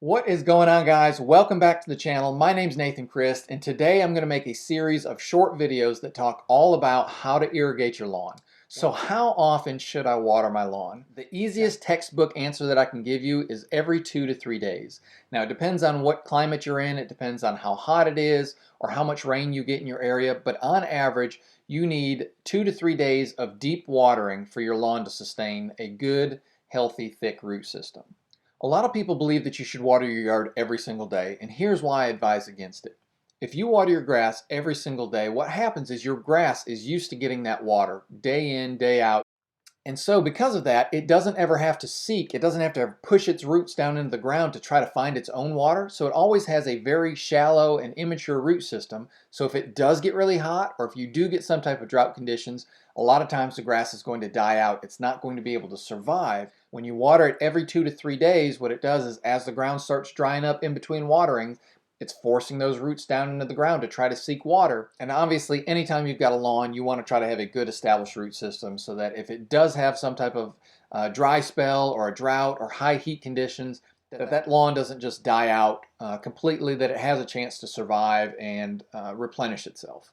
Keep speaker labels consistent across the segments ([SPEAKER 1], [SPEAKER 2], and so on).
[SPEAKER 1] What is going on, guys? Welcome back to the channel. My name's Nathan Christ, and today I'm going to make a series of short videos that talk all about how to irrigate your lawn. So how often should I water my lawn? The easiest textbook answer that I can give you is every 2 to 3 days. Now it depends on what climate you're in, it depends on how hot it is or how much rain you get in your area, but on average you need 2 to 3 days of deep watering for your lawn to sustain a good, healthy, thick root system. A lot of people believe that you should water your yard every single day, and here's why I advise against it. If you water your grass every single day, what happens is your grass is used to getting that water day in, day out. And so because of that, it doesn't ever have to seek, it doesn't have to push its roots down into the ground to try to find its own water. So it always has a very shallow and immature root system. So if it does get really hot, or if you do get some type of drought conditions, a lot of times the grass is going to die out. It's not going to be able to survive. When you water it every 2 to 3 days, what it does is as the ground starts drying up in between waterings, it's forcing those roots down into the ground to try to seek water. And obviously, anytime you've got a lawn, you want to try to have a good established root system so that if it does have some type of dry spell or a drought or high heat conditions, that lawn doesn't just die out completely, that it has a chance to survive and replenish itself.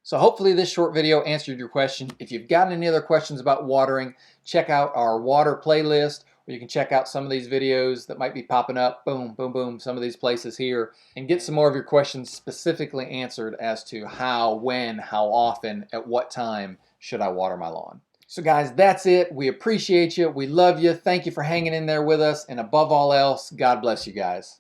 [SPEAKER 1] So hopefully this short video answered your question. If you've got any other questions about watering, check out our water playlist, or you can check out some of these videos that might be popping up, boom, boom, boom, some of these places here, and get some more of your questions specifically answered as to how, when, how often, at what time should I water my lawn. So guys, that's it. We appreciate you. We love you. Thank you for hanging in there with us. And above all else, God bless you guys.